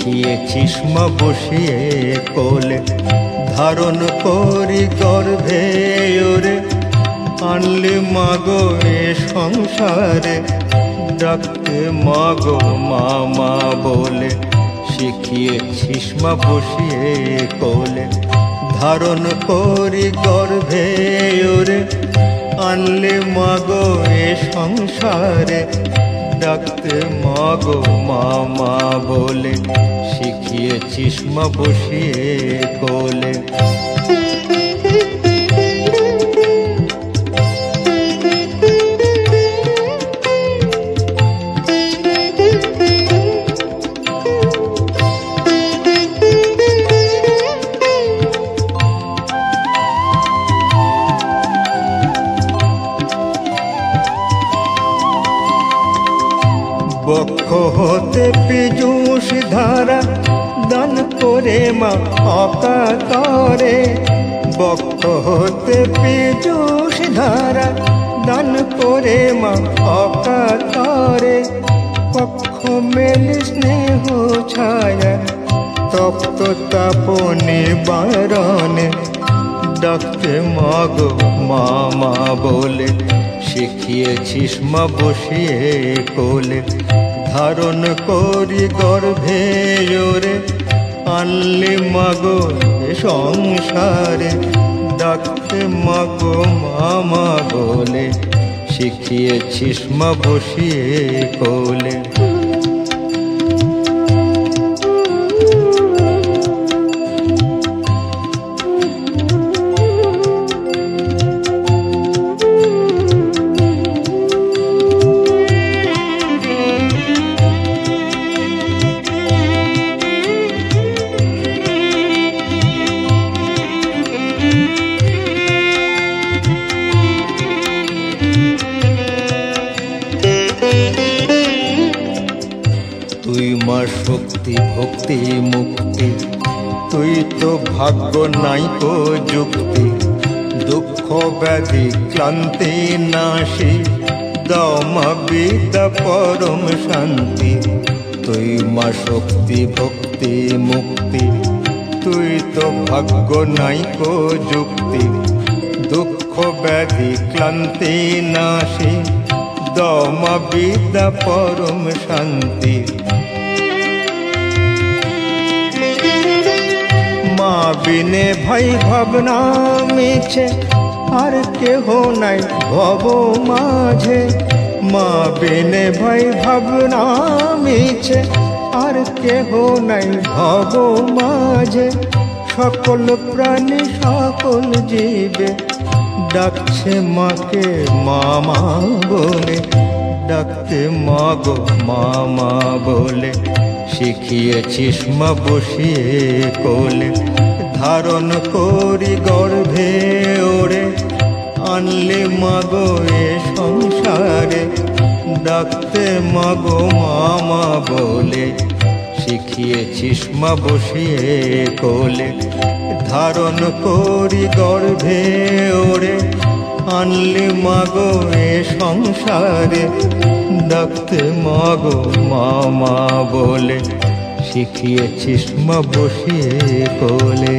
শিখিয়েছিস মা বসিয়ে কোলে, ধারণ করি গর্ভে ওরে, আনলে মাগো এ সংসারে, ডাকতে মাগো মামা বলে। শিখিয়েছিস মা বসিয়ে কোলে, ধারণ করি গর্ভে ওরে, আনলে মাগো এ সংসারে, ডাকতে মাগো মামা বলে। শিখিয়েছিস মা বসিয়ে কোলে। বক্ষ হতে পীযূষ ধারা দান করে মা অকাতরে, বক্ষ হতে পীযূষ ধারা দান করে মা অকাতরে। পক্ষ মেলে স্নেহ ছায়া তপ্ত তাপনে বারণে, ডাকতে মাগো মামা বলে। শিখিয়েছিস মা বসিয়ে কোলে, ধারণ করি গর্ভে ওরে, আনলে মাগো এ সংসারে, ডাকতে মাগো মামা বলে। শিখিয়েছিস মা বসিয়ে কোলে। তুই মা শক্তি ভক্তি মুক্তি, তুই তো ভাগ্য নাই কো যুক্তি, দুঃখ ব্যাধি ক্লান্তি নাশি, দাও মা বিদ্যা পরম শান্তি। তুই মা শক্তি ভক্তি মুক্তি, তুই তো ভাগ্য নাই কো যুক্তি, দুঃখ ব্যাধি ক্লান্তি নাশি, দাও মা বিদ্যা পরম শান্তি। মা বিনে ভাই ভাবনা মিছে, আর কেহ নাই ভব মাঝে। মা বিনে ভাই ভাবনা মিছে, আর কেহ নাই ভব মাঝে। সকল প্রাণী সকল জীবে, ডাকছে মাকে মামা বলে, ডাকতে মাগো মামা বলে। শিখিয়েছিস মা বসিয়ে কোলে, ধারণ করি গর্ভে ওরে, আনলে মাগো এ সংসারে, ডাকতে মাগো মামা বলে। শিখিয়েছিস মা বসিয়ে কোলে, ধারণ করি গর্ভে ওরে, আনলে মাগো এ সংসারে, ডাকতে মাগো মামা বলে। শিখিয়েছিস মা বসিয়ে কোলে।